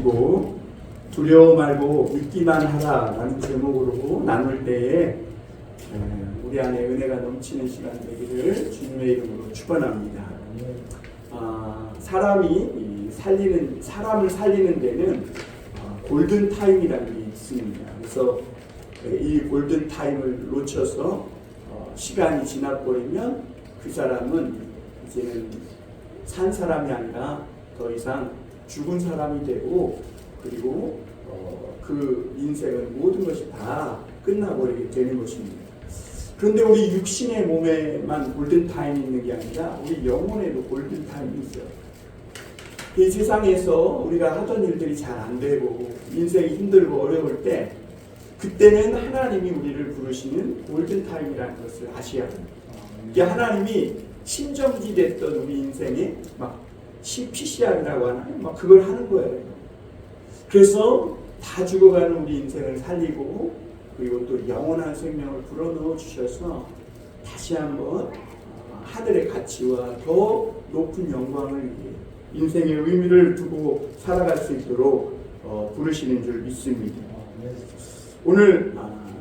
가지고 두려워 말고 믿기만 하라라는 제목으로 나눌 때에 우리 안에 은혜가 넘치는 시간 되기를 주님의 이름으로 축원합니다. 사람을 살리는 데는 골든 타임이라는 게 있습니다. 그래서 이 골든 타임을 놓쳐서 시간이 지나버리면 그 사람은 이제는 산 사람이 아니라 더 이상 죽은 사람이 되고, 그리고 그 인생은 모든 것이 다 끝나버리게 되는 것입니다. 그런데 우리 육신의 몸에만 골든타임이 있는 게 아니라 우리 영혼에도 골든타임이 있어요. 이 세상에서 우리가 하던 일들이 잘 안 되고 인생이 힘들고 어려울 때, 그때는 하나님이 우리를 부르시는 골든타임이라는 것을 아셔야 합니다. 이게 하나님이 심정지 됐던 우리 인생에 막 PCR이라고 하나요? 막 그걸 하는 거예요. 그래서 다 죽어가는 우리 인생을 살리고, 그리고 또 영원한 생명을 불어넣어 주셔서 다시 한번 하늘의 가치와 더 높은 영광을 위해 인생의 의미를 두고 살아갈 수 있도록 부르시는 줄 믿습니다. 오늘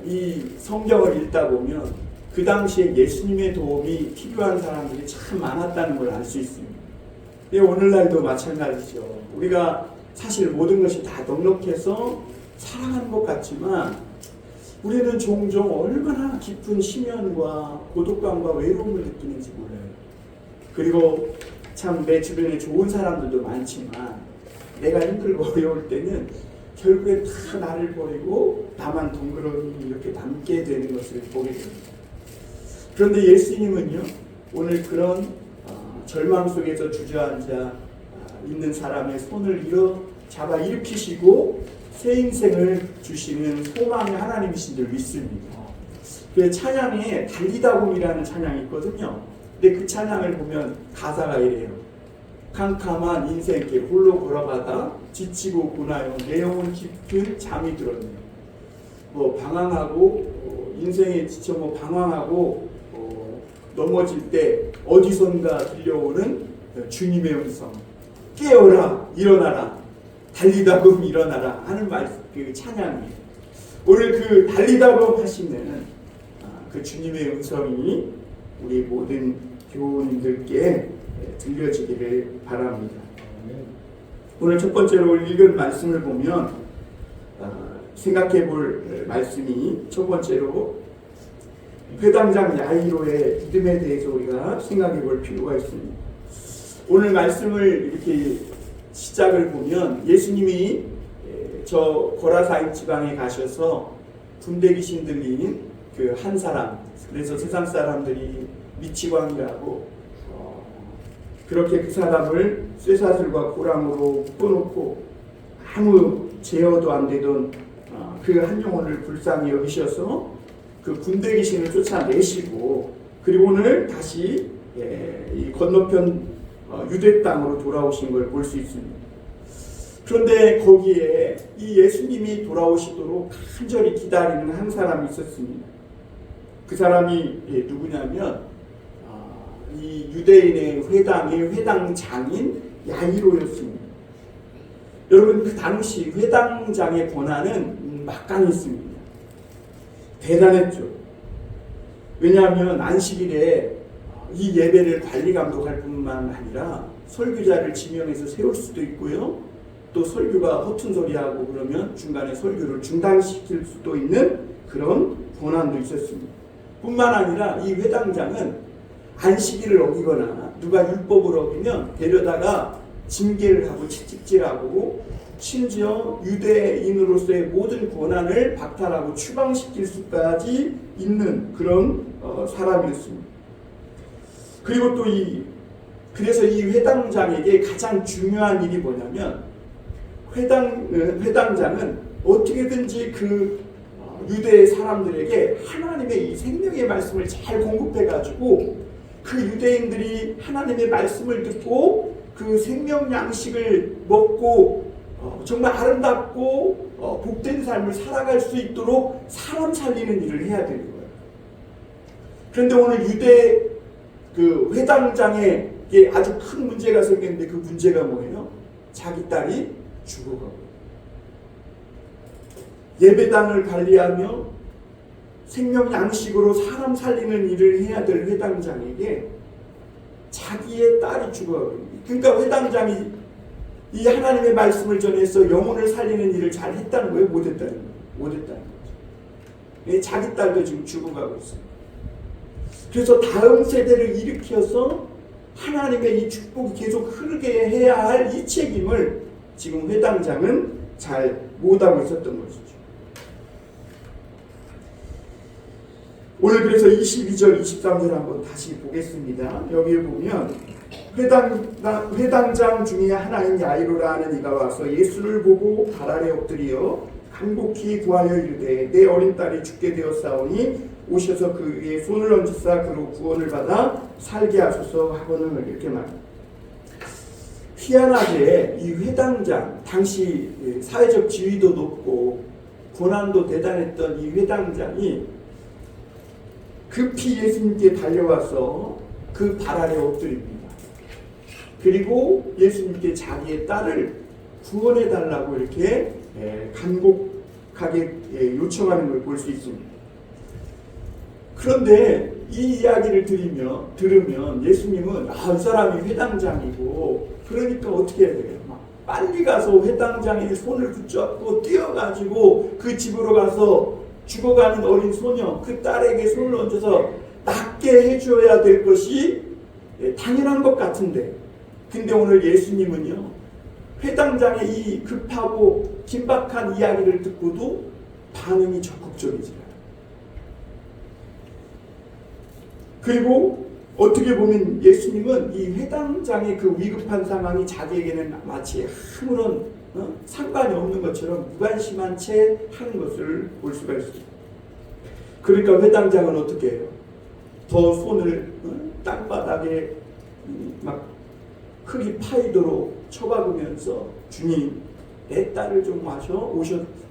이 성경을 읽다 보면 그 당시에 예수님의 도움이 필요한 사람들이 참 많았다는 걸 알 수 있습니다. 오늘날도 마찬가지죠. 우리가 사실 모든 것이 다 넉넉해서 사랑하는 것 같지만 우리는 종종 얼마나 깊은 심연과 고독감과 외로움을 느끼는지 몰라요. 그리고 참 내 주변에 좋은 사람들도 많지만 내가 힘들고 어려울 때는 결국에 다 나를 버리고 나만 덩그러니 이렇게 남게 되는 것을 보게 됩니다. 그런데 예수님은요, 오늘 그런 절망 속에서 주저앉아 있는 사람의 손을 잡아 일으키시고 새 인생을 주시는 소망의 하나님이신 줄 믿습니다. 그 찬양에 달리다 봄이라는 찬양이 있거든요. 근데 그 찬양을 보면 가사가 이래요. 캄캄한 인생길 홀로 걸어가다 지치고 고나요 내 영혼 깊은 잠이 들었네요. 방황하고 인생에 지쳐 방황하고 넘어질 때 어디선가 들려오는 주님의 음성, 깨어라 일어나라 달리다 봄 일어나라 하는 그 찬양이에요. 오늘 그 달리다 봄 하시는 그 주님의 음성이 우리 모든 교우님들께 들려지기를 바랍니다. 오늘 첫 번째로 읽은 말씀을 보면 생각해 볼 말씀이 첫 번째로 회당장 야이로의 믿음에 대해서 우리가 생각해 볼 필요가 있습니다. 오늘 말씀을 이렇게 시작을 보면 예수님이 저 고라사인 지방에 가셔서 군대 귀신 들린 그 한 사람, 그래서 세상 사람들이 미치광이라고 그렇게 그 사람을 쇠사슬과 고랑으로 묶어놓고 아무 제어도 안 되던 그 한 영혼을 불쌍히 여기셔서 그 군대 귀신을 쫓아내시고, 그리고 오늘 다시 이 건너편 유대 땅으로 돌아오신 걸 볼 수 있습니다. 그런데 거기에 이 예수님이 돌아오시도록 간절히 기다리는 한 사람이 있었습니다. 그 사람이 누구냐면 이 유대인의 회당의 회당장인 야이로였습니다. 여러분, 그 당시 회당장의 권한은 막강했습니다. 대단했죠. 왜냐하면 안식일에 이 예배를 관리 감독할 뿐만 아니라 설교자를 지명해서 세울 수도 있고요, 또 설교가 허튼 소리하고 그러면 중간에 설교를 중단시킬 수도 있는 그런 권한도 있었습니다. 뿐만 아니라 이 회당장은 안식일을 어기거나 누가 율법을 어기면 데려다가 징계를 하고 채찍질하고 심지어 유대인으로서의 모든 권한을 박탈하고 추방시킬 수까지 있는 그런 사람이었습니다. 그리고 또 그래서 이 회당장에게 가장 중요한 일이 뭐냐면 회당장은 어떻게든지 그 유대 사람들에게 하나님의 이 생명의 말씀을 잘 공급해가지고 그 유대인들이 하나님의 말씀을 듣고 그 생명 양식을 먹고 정말 아름답고 복된 삶을 살아갈 수 있도록 사람 살리는 일을 해야 되는 거예요. 그런데 오늘 유대 그 회당장에게 아주 큰 문제가 생겼는데 그 문제가 뭐예요? 자기 딸이 죽어가고 예배당을 관리하며 생명 양식으로 사람 살리는 일을 해야 될 회당장에게 자기의 딸이 죽어가고 있습니다. 그러니까 회당장이 이 하나님의 말씀을 전해서 영혼을 살리는 일을 잘 했다는 거예요? 못했다는 거예요? 못했다는 거죠. 자기 딸도 지금 죽어가고 있어요. 그래서 다음 세대를 일으켜서 하나님의 이 축복이 계속 흐르게 해야 할 이 책임을 지금 회당장은 잘 못하고 있었던 것이죠. 오늘 그래서 22절, 23절 한번 다시 보겠습니다. 여기에 보면 회당장 중에 하나인 야이로라 하는 이가 와서 예수를 보고 발 아래 엎드려 간곡히 구하여 이르되 내 어린 딸이 죽게 되었사오니 오셔서 그 위에 손을 얹으사 그로 구원을 받아 살게 하소서 하고는 이렇게 말합니다. 희한하게 이 회당장, 당시 사회적 지위도 높고 권한도 대단했던 이 회당장이 급히 예수님께 달려와서 그 발 아래 엎드립니다. 그리고 예수님께 자기의 딸을 구원해 달라고 이렇게 간곡하게 요청하는 걸 볼 수 있습니다. 그런데 이 이야기를 들으면 예수님은 이 사람이 회당장이고 그러니까 어떻게 해야 돼요? 빨리 가서 회당장의 손을 붙잡고 뛰어가지고 그 집으로 가서 죽어가는 어린 소녀 그 딸에게 손을 얹어서 낫게 해줘야 될 것이 당연한 것 같은데, 근데 오늘 예수님은요 회당장의 이 급하고 긴박한 이야기를 듣고도 반응이 적극적이지 않아요. 그리고 어떻게 보면 예수님은 이 회당장의 그 위급한 상황이 자기에게는 마치 아무런 상관이 없는 것처럼 무관심한 채 하는 것을 볼 수가 있습니다. 그러니까 회당장은 어떻게 해요? 더 손을 땅바닥에 막 흙이 파이도록 쳐박으면서 주님 내 딸을 좀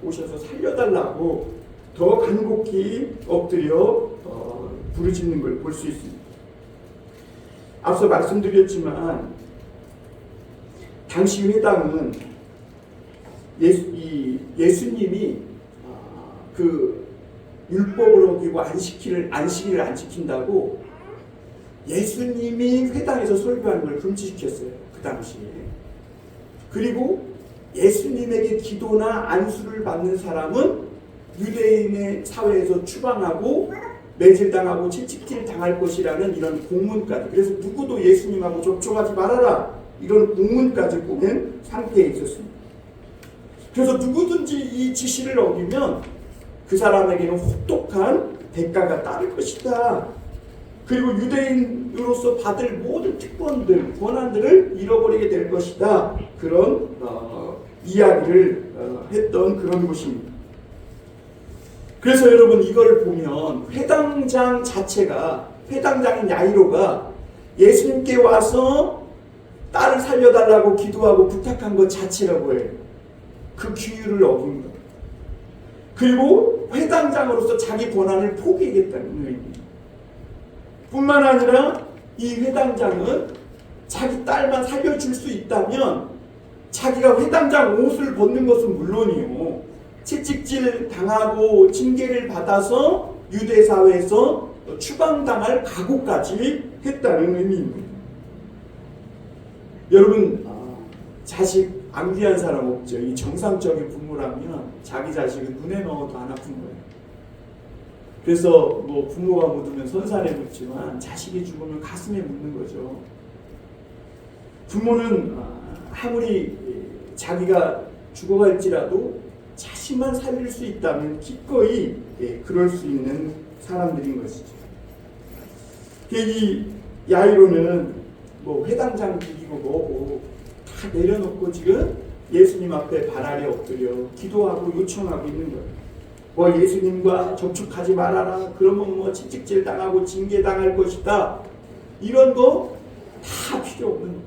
오셔서 살려달라고 더 간곡히 엎드려 부르짖는 걸 볼 수 있습니다. 앞서 말씀드렸지만 당시 회당은 예수님이 그 율법을 어기고 안식일을 안 지킨다고 예수님이 회당에서 설교하는 걸 금지시켰어요. 그 당시에. 그리고 예수님에게 기도나 안수를 받는 사람은 유대인의 사회에서 추방하고 매질당하고 채찍질 당할 것이라는 이런 공문까지, 그래서 누구도 예수님하고 접촉하지 말아라 이런 공문까지 보낸 상태에 있었습니다. 그래서 누구든지 이 지시를 어기면 그 사람에게는 혹독한 대가가 따를 것이다. 그리고 유대인으로서 받을 모든 특권들, 권한들을 잃어버리게 될 것이다. 그런 이야기를 했던 그런 곳입니다. 그래서 여러분 이걸 보면 회당장 자체가, 회당장인 야이로가 예수님께 와서 딸을 살려달라고 기도하고 부탁한 것 자체라고 해요. 그 규율을 어긴 것. 그리고 회당장으로서 자기 권한을 포기하겠다는 의미입니다. 뿐만 아니라 이 회당장은 자기 딸만 살려줄 수 있다면 자기가 회당장 옷을 벗는 것은 물론이요, 채찍질 당하고 징계를 받아서 유대 사회에서 추방당할 각오까지 했다는 의미입니다. 여러분, 자식 안 귀한 사람 없죠. 이 정상적인 부모라면 자기 자식은 눈에 넣어도 안 아픈 거예요. 그래서 뭐 부모가 묻으면 선산에 묻지만 자식이 죽으면 가슴에 묻는 거죠. 부모는 아무리 자기가 죽어갈지라도 자신만 살릴 수 있다면 기꺼이 그럴 수 있는 사람들인 것이죠. 이 야이로는 뭐 회당장 비기고 뭐고 다 내려놓고 지금 예수님 앞에 발 아래 엎드려 기도하고 요청하고 있는 거예요. 뭐 예수님과 접촉하지 말아라, 그러면 뭐 채찍질 당하고 징계 당할 것이다, 이런 거 다 필요 없는 거예요.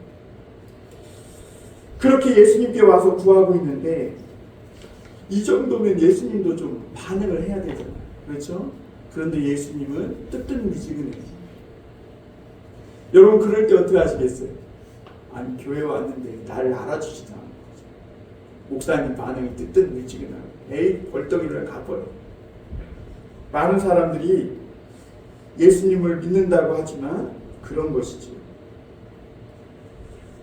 그렇게 예수님께 와서 구하고 있는데 이 정도면 예수님도 좀 반응을 해야 되잖아요. 그렇죠? 그런데 예수님은 뜨뜻미지근해요. 여러분 그럴 때 어떻게 하시겠어요? 아니 교회 왔는데 나를 알아주지도 않는 거죠. 목사님 반응이 뜨뜻미지근하고 에이 벌떡이를 가버려. 많은 사람들이 예수님을 믿는다고 하지만 그런 것이죠.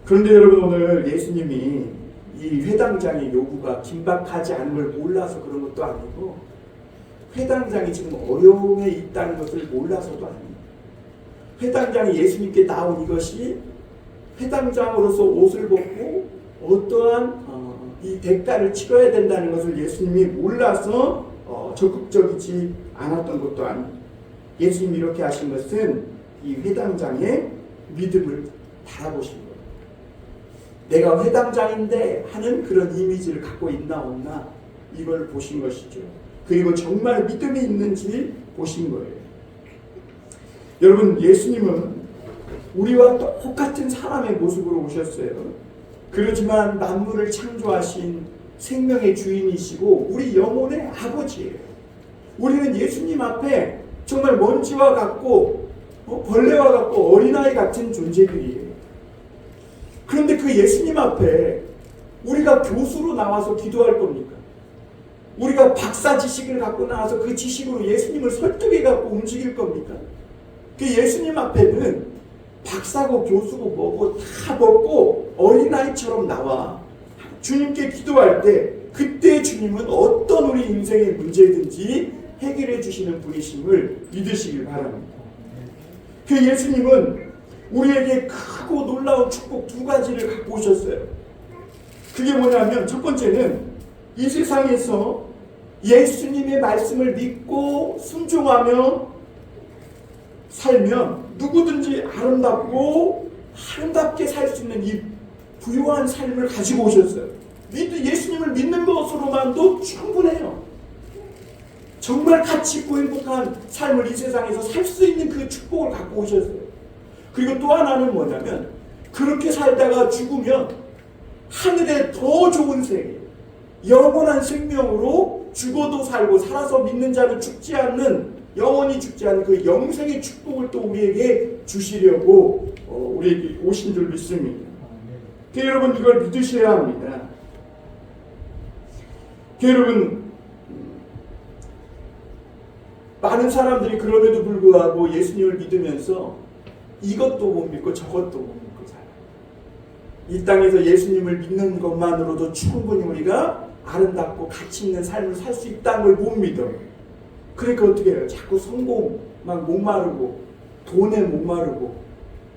그런데 여러분, 오늘 예수님이 이 회당장의 요구가 긴박하지 않은 걸 몰라서 그런 것도 아니고, 회당장이 지금 어려움에 있다는 것을 몰라서도 아닙니다. 회당장이 예수님께 나온 이것이 회당장으로서 옷을 벗고 어떠한 이 대가를 치러야 된다는 것을 예수님이 몰라서 적극적이지 않았던 것도 아닙니다. 예수님이 이렇게 하신 것은 이 회당장의 믿음을 바라보신 거예요. 내가 회당장인데 하는 그런 이미지를 갖고 있나 없나 이걸 보신 것이죠. 그리고 정말 믿음이 있는지 보신 거예요. 여러분, 예수님은 우리와 똑같은 사람의 모습으로 오셨어요. 그렇지만 만물을 창조하신 생명의 주인이시고 우리 영혼의 아버지예요. 우리는 예수님 앞에 정말 먼지와 같고 벌레와 같고 어린아이 같은 존재들이에요. 그런데 그 예수님 앞에 우리가 교수로 나와서 기도할 겁니까? 우리가 박사 지식을 갖고 나와서 그 지식으로 예수님을 설득해 갖고 움직일 겁니까? 그 예수님 앞에는 박사고 교수고 뭐고 다 벗고 어린아이처럼 나와 주님께 기도할 때, 그때 주님은 어떤 우리 인생의 문제든지 해결해 주시는 분이심을 믿으시길 바랍니다. 그 예수님은 우리에게 크고 놀라운 축복 두 가지를 갖고 오셨어요. 그게 뭐냐면, 첫 번째는 이 세상에서 예수님의 말씀을 믿고 순종하며 살면 누구든지 아름답게 살 수 있는 이 부유한 삶을 가지고 오셨어요. 예수님을 믿는 것으로만도 충분해요. 정말 가치 있고 행복한 삶을 이 세상에서 살 수 있는 그 축복을 갖고 오셨어요. 그리고 또 하나는 뭐냐면, 그렇게 살다가 죽으면 하늘에 더 좋은 세계, 영원한 생명으로 죽어도 살고 살아서 믿는 자는 죽지 않는, 영원히 죽지 않는 그 영생의 축복을 또 우리에게 주시려고 우리에게 오신 줄 믿습니다. 여러분, 이걸 믿으셔야 합니다. 여러분, 많은 사람들이 그럼에도 불구하고 예수님을 믿으면서 이것도 못 믿고 저것도 못 믿고 살아요. 이 땅에서 예수님을 믿는 것만으로도 충분히 우리가 아름답고 가치 있는 삶을 살 수 있다는 걸 못 믿어요. 그러니까 어떻게 해요? 자꾸 성공만 목마르고 돈에 목마르고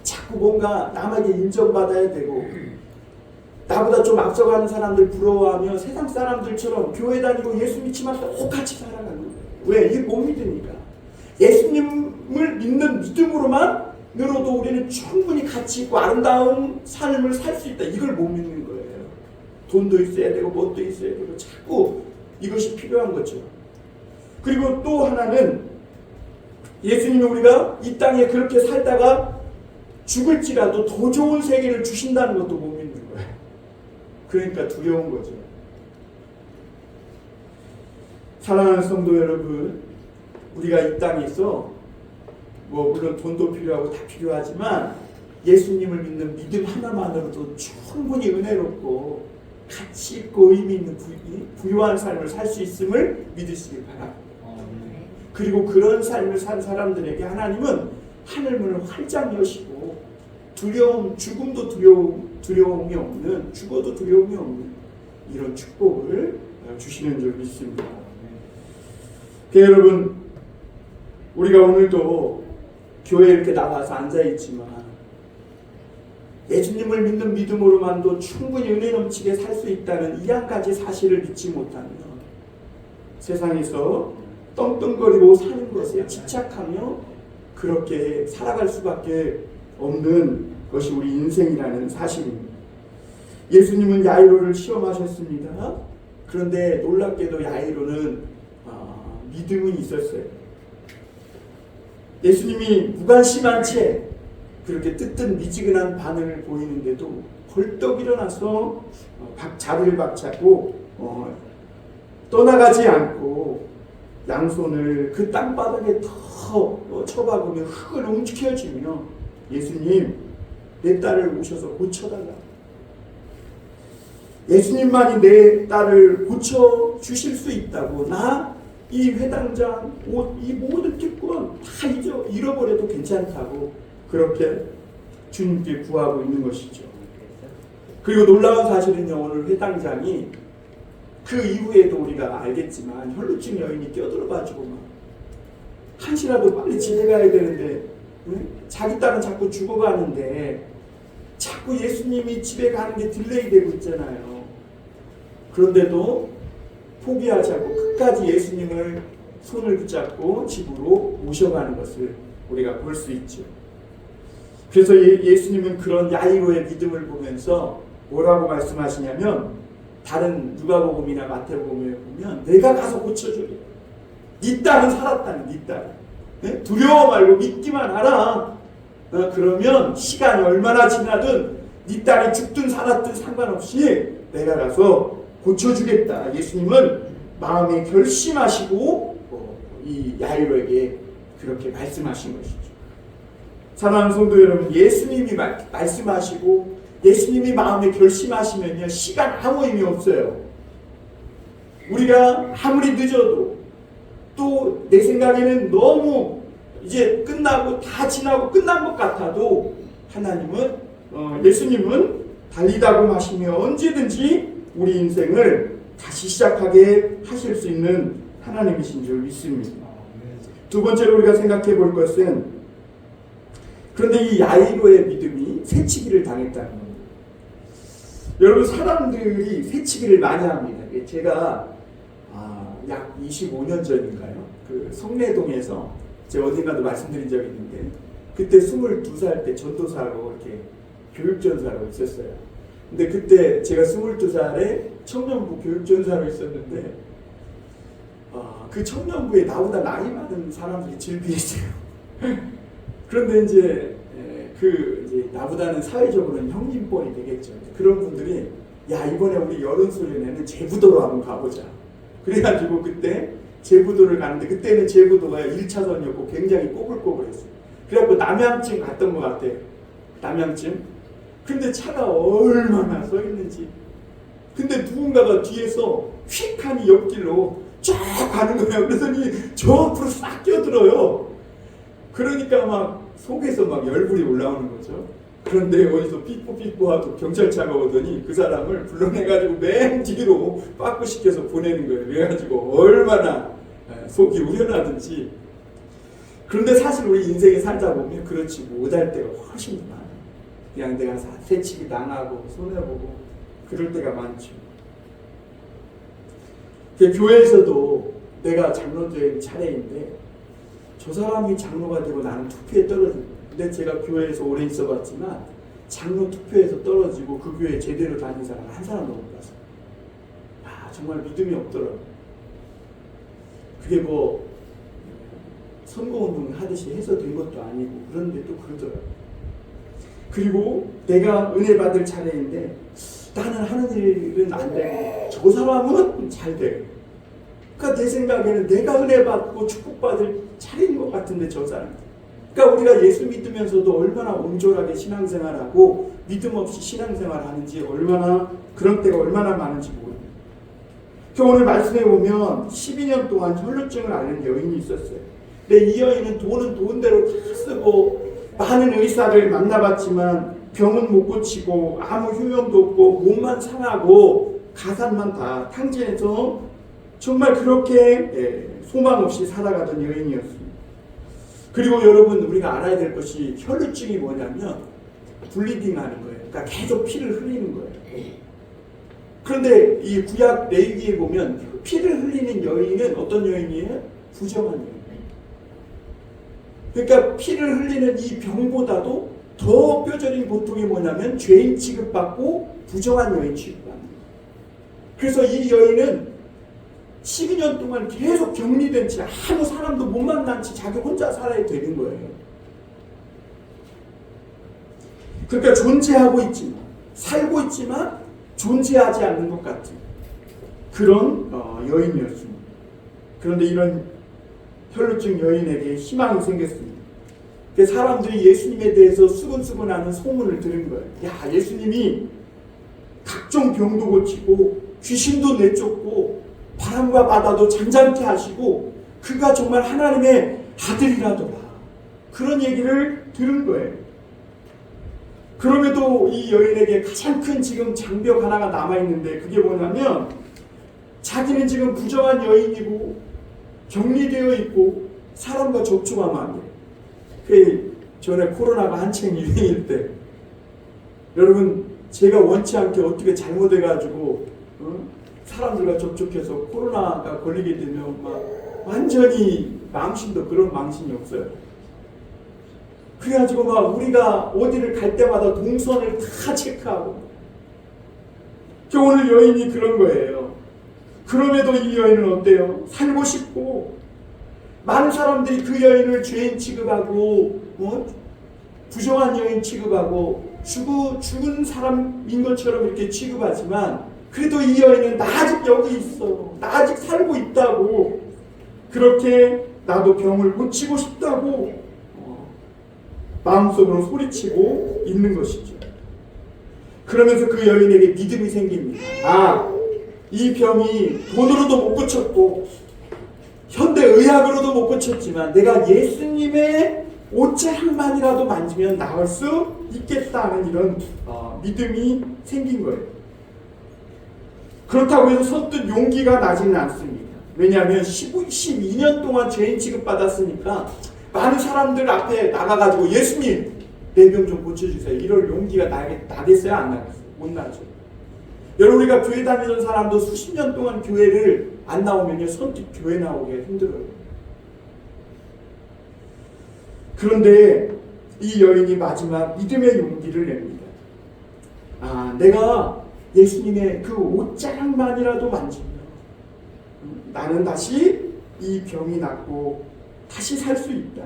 자꾸 뭔가 남에게 인정받아야 되고 나보다 좀 앞서가는 사람들 부러워하며 세상 사람들처럼 교회 다니고 예수 믿지만 똑같이 살아가는 거예요. 왜? 이걸 못 믿으니까. 예수님을 믿는 믿음으로만 늘어도 우리는 충분히 가치 있고 아름다운 삶을 살 수 있다. 이걸 못 믿는 거예요. 돈도 있어야 되고 뭣도 있어야 되고 자꾸 이것이 필요한 거죠. 그리고 또 하나는 예수님이 우리가 이 땅에 그렇게 살다가 죽을지라도 더 좋은 세계를 주신다는 것도 못 믿는 거예요. 그러니까 두려운 거죠. 사랑하는 성도 여러분, 우리가 이 땅에서 물론 돈도 필요하고 다 필요하지만 예수님을 믿는 믿음 하나만으로도 충분히 은혜롭고 가치 있고 의미 있는 부유한 삶을 살 수 있음을 믿으시길 바랍니다. 그리고 그런 삶을 산 사람들에게 하나님은 하늘문을 활짝 여시고 죽음도 두려움이 없는, 죽어도 두려움이 없는 이런 축복을 주시는 줄 믿습니다. 여러분, 우리가 오늘도 교회에 이렇게 나가서 앉아있지만 예수님을 믿는 믿음으로만도 충분히 은혜 넘치게 살 수 있다는 이 한 가지 사실을 믿지 못하면 세상에서 떵떵거리고 사는 것에 집착하며 그렇게 살아갈 수밖에 없는 것이 우리 인생이라는 사실입니다. 예수님은 야이로를 시험하셨습니다. 그런데 놀랍게도 야이로는 믿음은 있었어요. 예수님이 무관심한 채 그렇게 뜨뜻미지근한 반응을 보이는데도 벌떡 일어나서 자리를 박차고 떠나가지 않고 양손을 그 땅바닥에 더 쳐박으며 흙을 움켜쥐며 예수님, 내 딸을 오셔서 고쳐달라. 예수님만이 내 딸을 고쳐 주실 수 있다고. 나 이 회당장, 옷, 이 모든 특권 다 잃어버려도 괜찮다고 그렇게 주님께 구하고 있는 것이죠. 그리고 놀라운 사실은요, 오늘 회당장이 그 이후에도 우리가 알겠지만 혈루증 여인이 뛰어들어가지고 막 한시라도 빨리 집에 가야 되는데, 응? 자기 딸은 자꾸 죽어가는데 자꾸 예수님이 집에 가는 게 딜레이 되고 있잖아요. 그런데도 포기하지 않고 끝까지 예수님을 손을 붙잡고 집으로 모셔가는 것을 우리가 볼 수 있죠. 그래서 예수님은 그런 야이로의 믿음을 보면서 뭐라고 말씀하시냐면, 다른 누가복음이나 마태복음에 보면 내가 가서 고쳐주리. 네 딸은 살았다는, 네 딸. 네? 두려워 말고 믿기만 하라. 그러면 시간이 얼마나 지나든 네 딸이 죽든 살았든 상관없이 내가 가서 고쳐주겠다. 예수님은 마음에 결심하시고 이 야이로에게 그렇게 말씀하신 것이죠. 사랑하는 성도 여러분, 예수님이 말씀하시고 예수님이 마음에 결심하시면요, 시간 아무 의미 없어요. 우리가 아무리 늦어도, 또 내 생각에는 너무 이제 끝나고 다 지나고 끝난 것 같아도, 하나님은 예수님은 달리다고 하시며 언제든지 우리 인생을 다시 시작하게 하실 수 있는 하나님이신 줄 믿습니다. 두 번째로 우리가 생각해 볼 것은, 그런데 이 야이로의 믿음이 새치기를 당했다는 겁니다. 여러분, 사람들이 새치기를 많이 합니다. 제가 약 25년 전인가요? 그 성내동에서 제가 어딘가도 말씀드린 적이 있는데, 그때 22살 때 전도사로 이렇게 교육전사로 있었어요. 근데 그때 제가 22살에 청년부 교육전사로 있었는데, 그 청년부에 나보다 나이 많은 사람들이 질비했어요. 그런데 이제 이제 나보다는 사회적으로는 형님뻘이 되겠죠. 그런 분들이, 야, 이번에 우리 여름수련회는 제부도로 한번 가보자. 그래가지고 그때 제부도를 가는데, 그때는 제부도가 1차선이었고 굉장히 꼬불꼬불했어요. 그래갖고 남양쯤 갔던 것 같아요. 남양쯤. 근데 차가 얼마나 서 있는지. 근데 누군가가 뒤에서 휙하니 옆길로 쫙 가는 거예요. 그러더니 저 앞으로 싹 끼어들어요. 그러니까 막 속에서 막 열불이 올라오는 거죠. 그런데 어디서 삐뽀삐뽀하고 경찰차가 오더니 그 사람을 불러내가지고 맨 뒤로 빠꾸시켜서 보내는 거예요. 그래가지고 얼마나 속이 우려나든지. 그런데 사실 우리 인생에 살다 보면 그렇지 못할 때가 훨씬 많아요. 그냥 내가 새치기 당하고 손해보고 그럴 때가 많죠. 교회에서도 내가 장로된 차례인데, 저 사람이 장로가 되고 나는 투표에 떨어지고, 근데 제가 교회에서 오래 있어봤지만 장로 투표에서 떨어지고 그 교회 제대로 다닌 사람 한 사람도 못 봤어요. 정말 믿음이 없더라고요. 그게 뭐 선거운동 하듯이 해서 된 것도 아니고, 그런데 또 그러더라고요. 그리고 내가 은혜 받을 차례인데 나는 하는 일은 안 되고 저 사람은 잘 돼. 그러니까 내 생각에는 내가 은혜 받고 축복받을 차례인 것 같은데 저 사람. 그러니까 우리가 예수 믿으면서도 얼마나 온졸하게 신앙생활하고 믿음 없이 신앙생활하는지, 얼마나 그런 때가 얼마나 많은지 모릅니다. 오늘 말씀해 보면 12년 동안 혈루증을 앓는 여인이 있었어요. 근데 이 여인은 돈은 돈대로 다 쓰고 많은 의사를 만나봤지만 병은 못 고치고 아무 효용도 없고 몸만 상하고 가산만 다 탕진해서 정말 그렇게 소망 없이 살아가던 여인이었습니다. 그리고 여러분, 우리가 알아야 될 것이, 혈루증이 뭐냐면 블리딩 하는 거예요. 그러니까 계속 피를 흘리는 거예요. 그런데 이 구약 레위기에 보면 피를 흘리는 여인은 어떤 여인이에요? 부정한 여인. 그러니까 피를 흘리는 이 병보다도 더 뼈저린 고통이 뭐냐면 죄인 취급받고 부정한 여인 취급받는 거예요. 그래서 이 여인은 12년 동안 계속 격리된 채 아무 사람도 못 만난 채 자기 혼자 살아야 되는 거예요. 그러니까 존재하고 있지만, 살고 있지만 존재하지 않는 것 같은 그런 여인이었습니다. 그런데 이런 혈루증 여인에게 희망이 생겼습니다. 사람들이 예수님에 대해서 수근수근하는 소문을 들은 거예요. 야, 예수님이 각종 병도 고치고 귀신도 내쫓고 바람과 바다도 잠잠케 하시고 그가 정말 하나님의 아들이라더라. 그런 얘기를 들은 거예요. 그럼에도 이 여인에게 가장 큰 지금 장벽 하나가 남아있는데 그게 뭐냐면 자기는 지금 부정한 여인이고 격리되어 있고 사람과 접촉하면 안 돼요. 그 전에 코로나가 한창 유행일 때 여러분 제가 원치 않게 어떻게 잘못해가지고 사람들과 접촉해서 코로나가 걸리게 되면 막 완전히 망신도 그런 망신이 없어요. 그래가지고 막 우리가 어디를 갈 때마다 동선을 다 체크하고 오늘 여인이 그런 거예요. 그럼에도 이 여인은 어때요? 살고 싶고 많은 사람들이 그 여인을 죄인 취급하고 부정한 여인 취급하고 죽은 사람인 것처럼 이렇게 취급하지만 그래도 이 여인은 나 아직 여기 있어. 나 아직 살고 있다고 그렇게 나도 병을 고치고 싶다고 마음속으로 소리치고 있는 것이죠. 그러면서 그 여인에게 믿음이 생깁니다. 이 병이 돈으로도 못 고쳤고 현대의학으로도 못 고쳤지만 내가 예수님의 옷자락만이라도 만지면 나을 수 있겠다는 이런 믿음이 생긴 거예요. 그렇다고 해서 선뜻 용기가 나지는 않습니다. 왜냐하면 12년 동안 죄인 취급받았으니까 많은 사람들 앞에 나가가지고 예수님 내 병 좀 고쳐주세요. 이럴 용기가 나겠어요? 안 나겠어요? 못 나죠. 여러분 우리가 교회 다니던 사람도 수십 년 동안 교회를 안 나오면요 선뜻 교회 나오기가 힘들어요. 그런데 이 여인이 마지막 믿음의 용기를 냅니다. 내가 예수님의 그 옷자락만이라도 만지면 나는 다시 이 병이 낫고 다시 살 수 있다.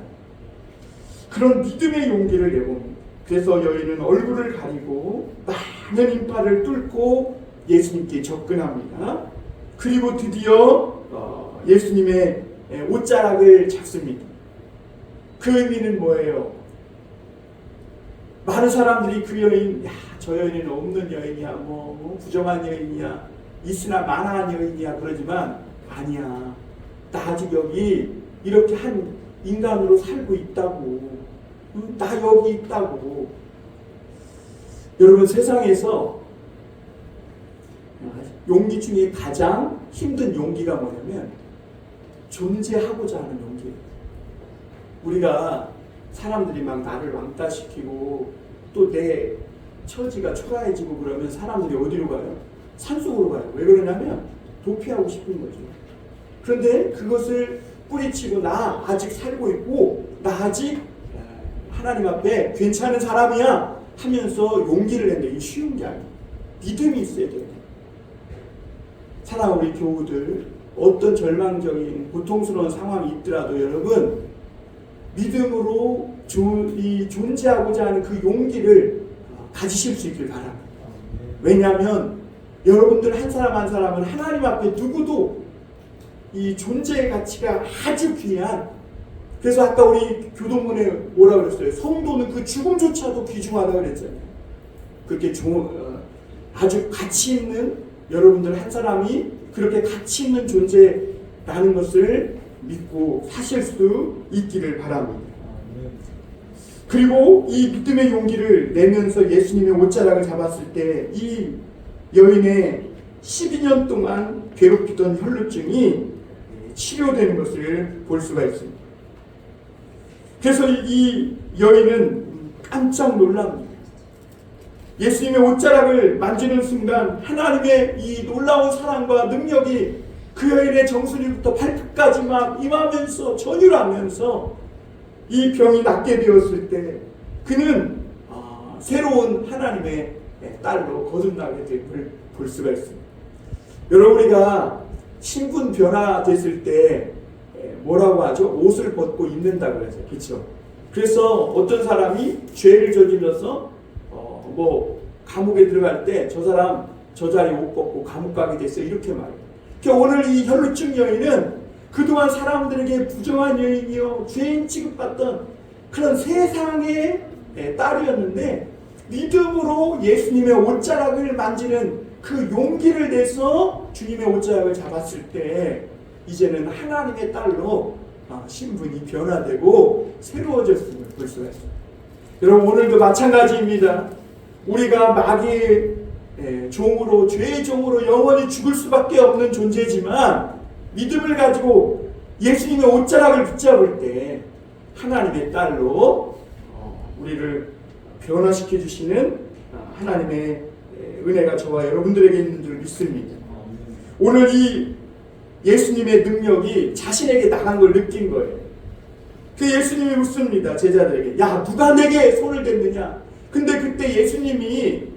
그런 믿음의 용기를 내봅니다. 그래서 여인은 얼굴을 가리고 많은 인파를 뚫고 예수님께 접근합니다. 그리고 드디어 예수님의 옷자락을 잡습니다. 그 의미는 뭐예요? 많은 사람들이 그 여인, 저 여인은 없는 여인이야, 부정한 여인이야, 있으나 만화한 여인이야 그러지만 아니야. 나 아직 여기 이렇게 한 인간으로 살고 있다고. 나 여기 있다고. 여러분 세상에서 용기 중에 가장 힘든 용기가 뭐냐면 존재하고자 하는 용기예요. 우리가 사람들이 막 나를 왕따시키고 또 내 처지가 초라해지고 그러면 사람들이 어디로 가요? 산속으로 가요. 왜 그러냐면 도피하고 싶은 거죠. 그런데 그것을 뿌리치고 나 아직 살고 있고 나 아직 하나님 앞에 괜찮은 사람이야 하면서 용기를 내는 게 쉬운 게 아니에요. 믿음이 있어야 돼요. 사랑하는 우리 교우들 어떤 절망적인 고통스러운 상황이 있더라도 여러분 믿음으로 존재하고자 하는 그 용기를 가지실 수 있길 바랍니다. 왜냐하면 여러분들 한 사람 한 사람은 하나님 앞에 누구도 이 존재의 가치가 아주 귀한, 그래서 아까 우리 교동문에 뭐라 그랬어요? 성도는 그 죽음조차도 귀중하다 그랬잖아요. 그렇게 아주 가치 있는 여러분들 한 사람이 그렇게 가치 있는 존재라는 것을 믿고 사실 수 있기를 바랍니다. 그리고 이 믿음의 용기를 내면서 예수님의 옷자락을 잡았을 때 이 여인의 12년 동안 괴롭히던 혈루증이 치료되는 것을 볼 수가 있습니다. 그래서 이 여인은 깜짝 놀랍니다. 예수님의 옷자락을 만지는 순간 하나님의 이 놀라운 사랑과 능력이 그 여인의 정수리부터 발끝까지 막 임하면서 전율하면서 이 병이 낫게 되었을 때 그는 새로운 하나님의 딸로 거듭나게 됨을 볼 수가 있습니다. 여러분 우리가 신분 변화됐을 때 뭐라고 하죠? 옷을 벗고 입는다 그러죠. 그렇죠? 그래서 어떤 사람이 죄를 저질러서 감옥에 들어갈 때 저 사람 저 자리 옷 벗고 감옥 가게 됐어요. 이렇게 말해요. 그러니까 오늘 이 혈루증 여인은 그동안 사람들에게 부정한 여인이요 죄인 취급받던 그런 세상의 딸이었는데 믿음으로 예수님의 옷자락을 만지는 그 용기를 내서 주님의 옷자락을 잡았을 때 이제는 하나님의 딸로 신분이 변화되고 새로워졌음을 볼 수가 있습니다. 여러분, 오늘도 마찬가지입니다. 우리가 마귀의 종으로, 죄의 종으로 영원히 죽을 수밖에 없는 존재지만 믿음을 가지고 예수님의 옷자락을 붙잡을 때 하나님의 딸로 우리를 변화시켜 주시는 하나님의 은혜가 저와 여러분들에게 있는 줄 믿습니다. 오늘 이 예수님의 능력이 자신에게 나간 걸 느낀 거예요. 그 예수님이 묻습니다. 제자들에게, 야, 누가 내게 손을 댔느냐? 근데 그때 예수님이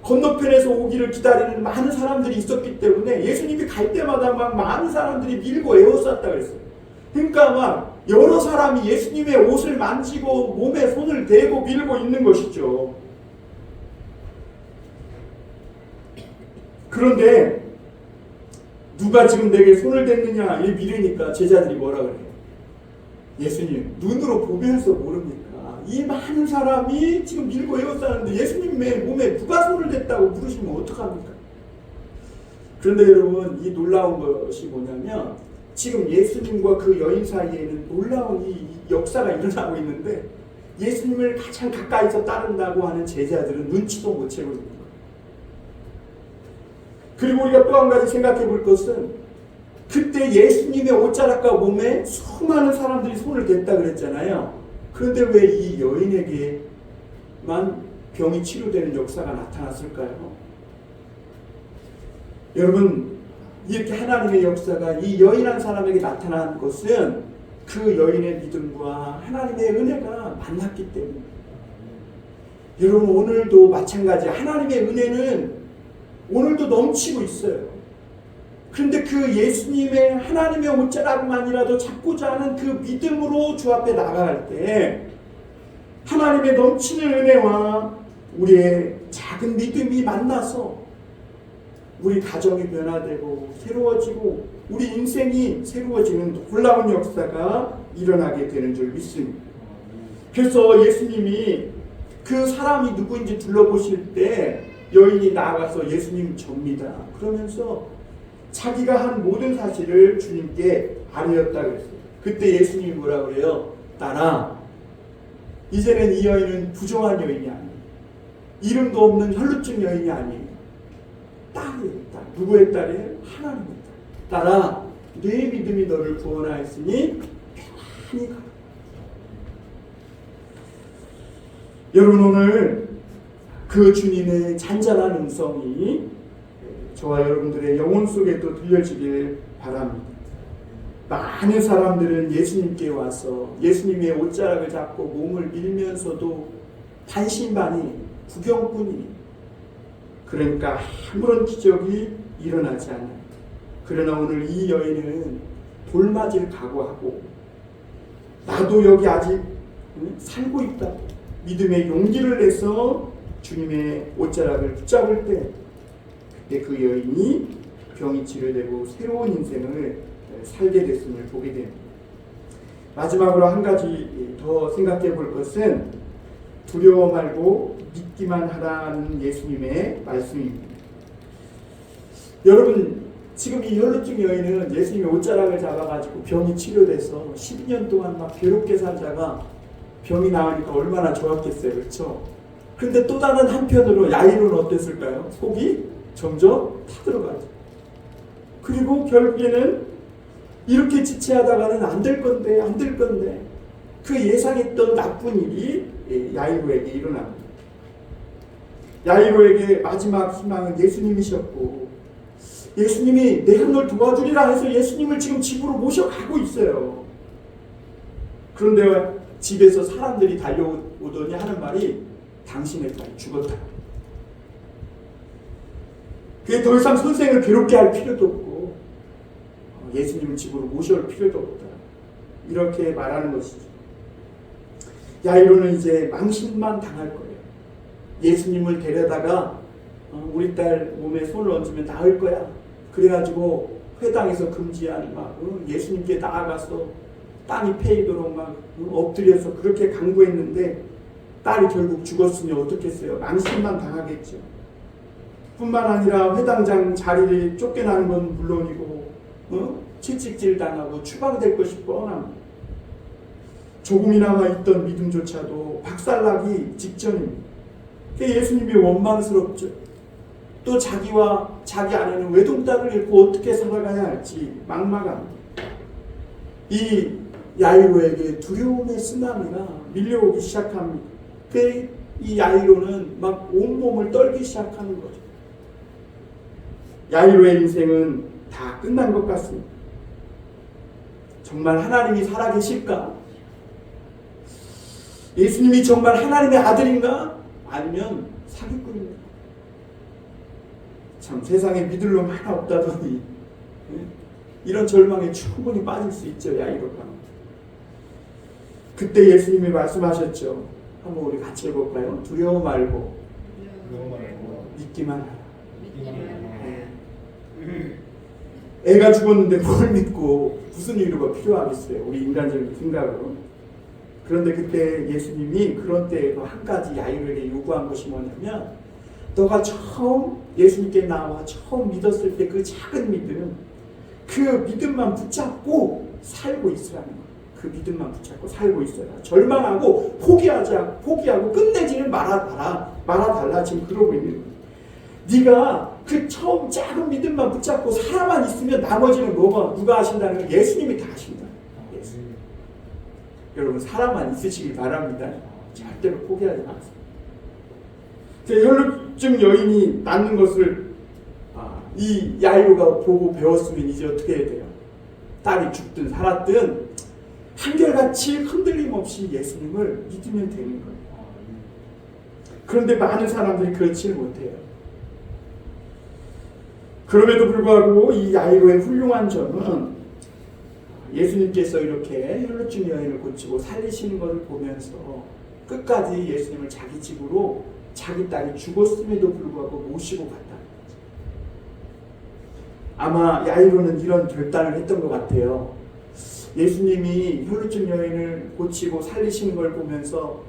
건너편에서 오기를 기다리는 많은 사람들이 있었기 때문에 예수님이 갈 때마다 막 많은 사람들이 밀고 에워쌌다 그랬어요. 그러니까 막 여러 사람이 예수님의 옷을 만지고 몸에 손을 대고 밀고 있는 것이죠. 그런데 누가 지금 내게 손을 댔느냐 이 밀으니까 제자들이 뭐라 그래요? 예수님, 눈으로 보면서 모릅니까? 이 많은 사람이 지금 밀고 에워싸는데 예수님의 몸에 누가 손을 댔다고 물으시면 어떡합니까? 그런데 여러분, 이 놀라운 것이 뭐냐면 지금 예수님과 그 여인 사이에는 놀라운 이 역사가 일어나고 있는데 예수님을 가장 가까이서 따른다고 하는 제자들은 눈치도 못 채고 있는 거예요. 그리고 우리가 또 한 가지 생각해 볼 것은 그때 예수님의 옷자락과 몸에 수많은 사람들이 손을 댔다 그랬잖아요. 그런데 왜 이 여인에게만 병이 치료되는 역사가 나타났을까요? 여러분, 이렇게 하나님의 역사가 이 여인한 사람에게 나타난 것은 그 여인의 믿음과 하나님의 은혜가 만났기 때문입니다. 여러분, 오늘도 마찬가지 하나님의 은혜는 오늘도 넘치고 있어요. 그런데 그 예수님의 하나님의 옷자락만이라도 잡고자 하는 그 믿음으로 주 앞에 나아갈 때 하나님의 넘치는 은혜와 우리의 작은 믿음이 만나서 우리 가정이 변화되고 새로워지고 우리 인생이 새로워지는 놀라운 역사가 일어나게 되는 줄 믿습니다. 그래서 예수님이 그 사람이 누구인지 둘러보실 때 여인이 나아가서 예수님 접니다. 그러면서 자기가 한 모든 사실을 주님께 아뢰었다 그랬어요. 그때 예수님이 뭐라 그래요? 딸아, 이제는 이 여인은 부정한 여인이 아니에요. 이름도 없는 혈루증 여인이 아니에요. 딸이에요. 딸. 누구의 딸이에요? 하나님의 딸. 딸아, 내 믿음이 너를 구원하였으니 편안히 가라. 여러분, 오늘 그 주님의 잔잔한 음성이 저와 여러분들의 영혼 속에 또 들려지길 바랍니다. 많은 사람들은 예수님께 와서 예수님의 옷자락을 잡고 몸을 밀면서도 반신반의 구경꾼이, 그러니까 아무런 기적이 일어나지 않아요. 그러나 오늘 이 여인은 돌맞이를 각오하고 나도 여기 아직 살고 있다, 믿음의 용기를 내서 주님의 옷자락을 붙잡을 때 그때 그 여인이 병이 치료되고 새로운 인생을 살게 됐음을 보게 됩니다. 마지막으로 한 가지 더 생각해 볼 것은 두려워 말고 믿기만 하라는 예수님의 말씀입니다. 여러분, 지금 이 혈루증 여인은 예수님의 옷자락을 잡아가지고 병이 치료돼서 12년 동안 막 괴롭게 살다가 병이 나으니까 얼마나 좋았겠어요. 그렇죠? 그런데 또 다른 한편으로 야이로는 어땠을까요? 속이 점점 타들어가죠. 그리고 결국에는 이렇게 지체하다가는 안 될 건데 그 예상했던 나쁜 일이 야이로에게 일어납니다. 야이로에게 마지막 희망은 예수님이셨고 예수님이 내가 널 도와주리라 해서 예수님을 지금 집으로 모셔가고 있어요. 그런데 집에서 사람들이 달려오더니 하는 말이 당신의 딸이 죽었다. 그게 더 이상 선생을 괴롭게 할 필요도 없고 예수님을 집으로 모셔올 필요도 없다. 이렇게 말하는 것이죠. 야이로는 이제 망신만 당할 거예요. 예수님을 데려다가 우리 딸 몸에 손을 얹으면 나을 거야. 그래가지고 회당에서 금지한 막 예수님께 나아가서 땅이 패이도록 막 엎드려서 그렇게 강구했는데 딸이 결국 죽었으니 어떻겠어요? 망신만 당하겠죠. 뿐만 아니라 회당장 자리를 쫓겨나는 건 물론이고 채찍질 당하고 추방될 것이 뻔합니다. 조금이나마 있던 믿음조차도 박살나기 직전입니다. 예수님이 원망스럽죠. 또 자기와 자기 아내는 외동딸을 잃고 어떻게 살아가야 할지 막막합니다. 이 야이로에게 두려움의 쓰나미가 밀려오기 시작합니다. 이 야이로는 막 온몸을 떨기 시작하는 거죠. 야이로의 인생은 다 끝난 것 같습니다. 정말 하나님이 살아계실까? 예수님이 정말 하나님의 아들인가? 아니면 사기꾼인가? 참 세상에 믿을 놈 하나 없다더니 이런 절망에 충분히 빠질 수 있죠. 야이로가. 그때 예수님이 말씀하셨죠. 한번 우리 같이 해볼까요? 두려워 말고 믿기만 하라. 애가 죽었는데 뭘 믿고 무슨 이유가 필요하겠어요? 우리 인간적인 생각으로. 그런데 그때 예수님이 그런 때에도 한 가지 야이로에게 요구한 것이 뭐냐면, 너가 처음 예수님께 나와 처음 믿었을 때 그 작은 믿음, 그 믿음만 붙잡고 살고 있으라는 거예요. 그 믿음만 붙잡고 살고 있어라. 절망하고 포기하고 끝내지는 말아달라. 지금 그러고 있는 거예요. 네가 그 처음 작은 믿음만 붙잡고 살아만 있으면 나머지는 누가 하신다는 건 예수님이 다 하신다. 예수님. 여러분 살아만 있으시길 바랍니다. 절대로 포기하지 마세요. 혈루증 여인이 낳는 것을 이 야이로가 보고 배웠으면 이제 어떻게 해야 돼요? 딸이 죽든 살았든 한결같이 흔들림 없이 예수님을 믿으면 되는 거예요. 그런데 많은 사람들이 그렇지를 못해요. 그럼에도 불구하고 이 야이로의 훌륭한 점은 예수님께서 이렇게 혈루증 여인을 고치고 살리시는 것을 보면서 끝까지 예수님을 자기 집으로 자기 딸이 죽었음에도 불구하고 모시고 갔다. 아마 야이로는 이런 결단을 했던 것 같아요. 예수님이 혈루증 여인을 고치고 살리시는 걸 보면서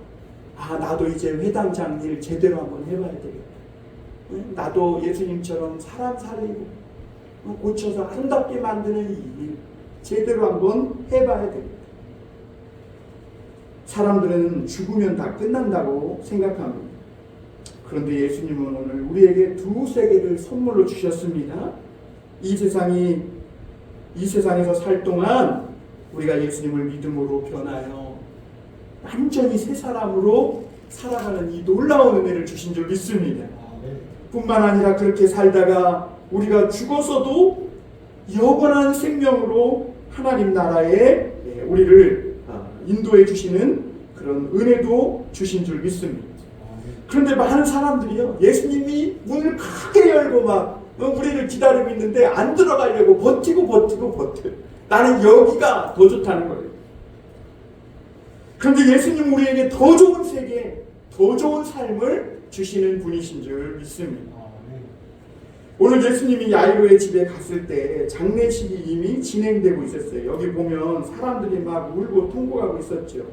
나도 이제 회당장 일 제대로 한번 해봐야 되겠다. 나도 예수님처럼 사람 살리고 고쳐서 아름답게 만드는 이 일 제대로 한번 해봐야 되겠다. 사람들은 죽으면 다 끝난다고 생각합니다. 그런데 예수님은 오늘 우리에게 두 세계를 선물로 주셨습니다. 이 세상에서 살 동안 우리가 예수님을 믿음으로 변하여 완전히 새 사람으로 살아가는 이 놀라운 은혜를 주신 줄 믿습니다. 뿐만 아니라 그렇게 살다가 우리가 죽어서도 영원한 생명으로 하나님 나라에 우리를 인도해 주시는 그런 은혜도 주신 줄 믿습니다. 그런데 많은 사람들이요, 예수님이 문을 크게 열고 막 우리를 기다리고 있는데 안 들어가려고 버티고 나는 여기가 더 좋다는 거예요. 그런데 예수님 우리에게 더 좋은 세계, 더 좋은 삶을 주시는 분이신 줄 믿습니다. 오늘 예수님이 야이로의 집에 갔을 때 장례식이 이미 진행되고 있었어요. 여기 보면 사람들이 막 울고 통곡하고 있었죠.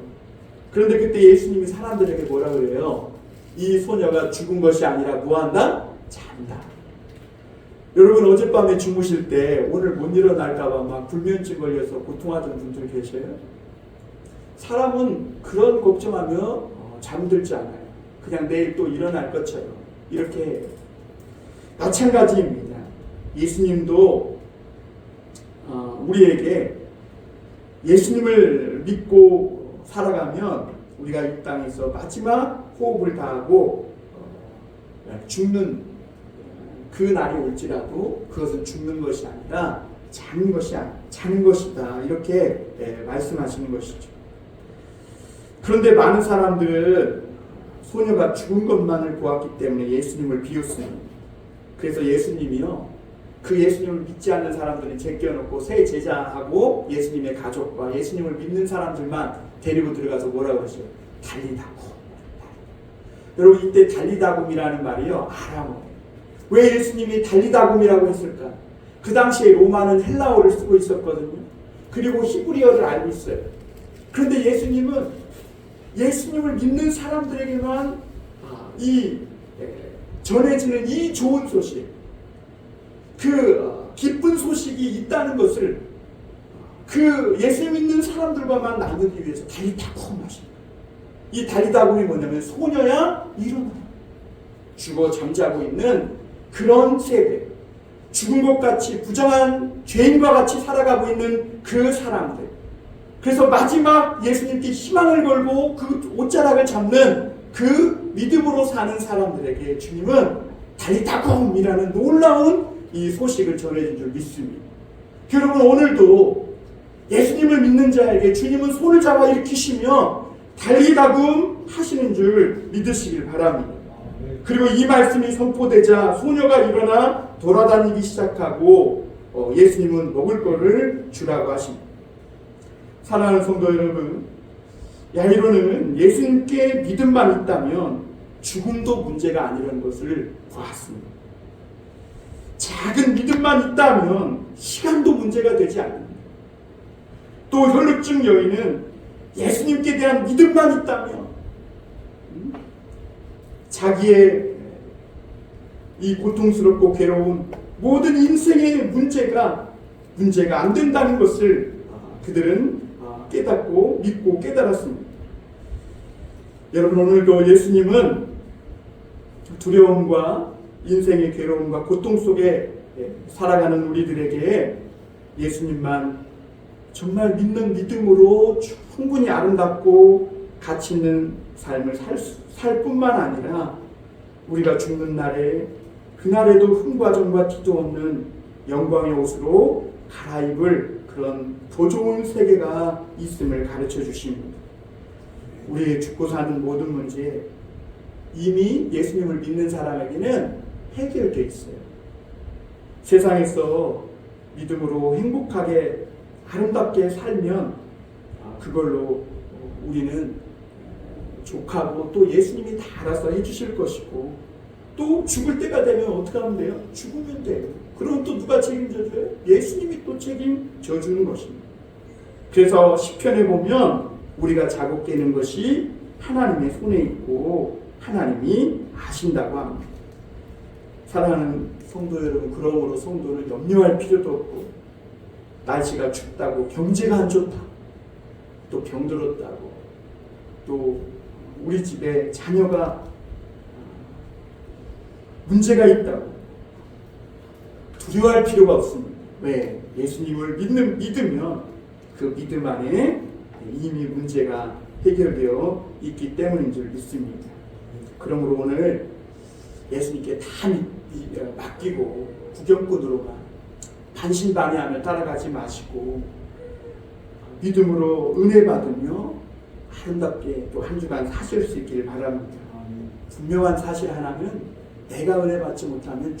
그런데 그때 예수님이 사람들에게 뭐라 그래요? 이 소녀가 죽은 것이 아니라 뭐한다? 잔다. 여러분 어젯밤에 주무실 때 오늘 못 일어날까봐 막 불면증 걸려서 고통하던 분들 계셔요? 사람은 그런 걱정하며 잠들지 않아요. 그냥 내일 또 일어날 것처럼 이렇게 해요. 마찬가지입니다. 예수님도 우리에게 예수님을 믿고 살아가면 우리가 이 땅에서 마지막 호흡을 다하고 죽는 그 날이 올지라도 그것은 죽는 것이 아니라 자는 것이다. 이렇게 말씀하시는 것이죠. 그런데 많은 사람들은 소녀가 죽은 것만을 보았기 때문에 예수님을 비웃습니다. 그래서 예수님이요, 그 예수님을 믿지 않는 사람들은 제껴놓고 새 제자하고 예수님의 가족과 예수님을 믿는 사람들만 데리고 들어가서 뭐라고 그러죠? 달리다고. 여러분 이때 달리다곰이라는 말이요, 아람어예요. 왜 예수님이 달리다곰이라고 했을까? 그 당시에 로마는 헬라어를 쓰고 있었거든요. 그리고 히브리어를 알고 있어요. 그런데 예수님은 예수님을 믿는 사람들에게만 이 전해지는 이 좋은 소식, 그 기쁜 소식이 있다는 것을 그 예수 믿는 사람들과만 나누기 위해서 달리다곰 하십니다. 이 달리다곰이 뭐냐면 소녀야 일어나. 죽어 잠자고 있는 그런 세대, 죽은 것 같이 부정한 죄인과 같이 살아가고 있는 그 사람들. 그래서 마지막 예수님께 희망을 걸고 그 옷자락을 잡는 그 믿음으로 사는 사람들에게 주님은 달리다곰이라는 놀라운 이 소식을 전해준 줄 믿습니다. 여러분, 오늘도 예수님을 믿는 자에게 주님은 손을 잡아 일으키시며 달리다곰 하시는 줄 믿으시길 바랍니다. 그리고 이 말씀이 선포되자 소녀가 일어나 돌아다니기 시작하고 예수님은 먹을 거를 주라고 하십니다. 사랑하는 성도 여러분, 야이로는 예수님께 믿음만 있다면 죽음도 문제가 아니라는 것을 보았습니다. 작은 믿음만 있다면 시간도 문제가 되지 않습니다. 또 혈루증 여인은 예수님께 대한 믿음만 있다면 자기의 이 고통스럽고 괴로운 모든 인생의 문제가 안 된다는 것을 그들은 깨닫고 믿고 깨달았습니다. 여러분, 오늘도 예수님은 두려움과 인생의 괴로움과 고통 속에 살아가는 우리들에게 예수님만 정말 믿는 믿음으로 충분히 아름답고 가치 있는 삶을 살 뿐만 아니라 우리가 죽는 날에 그날에도 흠과 점과 티도 없는 영광의 옷으로 갈아입을 그런 더 좋은 세계가 있음을 가르쳐 주십니다. 우리의 죽고 사는 모든 문제 이미 예수님을 믿는 사람에게는 해결되어 있어요. 세상에서 믿음으로 행복하게 아름답게 살면 그걸로 우리는 족하고 또 예수님이 다 알아서 해주실 것이고, 또 죽을 때가 되면 어떻게 하면 돼요? 죽으면 돼요. 그럼 또 누가 책임져줘요? 예수님이 또 책임져 주는 것입니다. 그래서 시편에 보면 우리가 자국되는 것이 하나님의 손에 있고 하나님이 아신다고 합니다. 사랑하는 성도 여러분, 그러므로 성도는 염려할 필요도 없고, 날씨가 춥다고 경제가 안 좋다, 또 병들었다고, 또 우리 집에 자녀가 문제가 있다고 두려워할 필요가 없습니다. 왜? 예수님을 믿으면 그 믿음 안에 이미 문제가 해결되어 있기 때문인 줄 믿습니다. 그러므로 오늘 예수님께 다 맡기고 구경꾼으로만 반신반의하며 따라가지 마시고 믿음으로 은혜 받으며 아름답게 또 한 주간 사실 수 있기를 바랍니다. 분명한 사실 하나는 내가 은혜 받지 못하면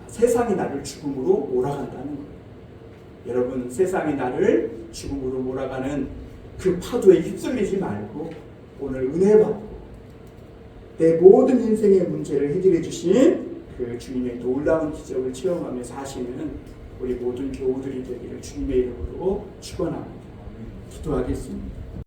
세상이 나를 죽음으로 몰아간다는 거예요. 여러분, 세상이 나를 죽음으로 몰아가는 그 파도에 휩쓸리지 말고 오늘 은혜 받고 내 모든 인생의 문제를 해결해 주신 그 주님의 놀라운 기적을 체험하며 사시는 우리 모든 교우들이 되기를 주님의 이름으로 축원합니다. 기도하겠습니다.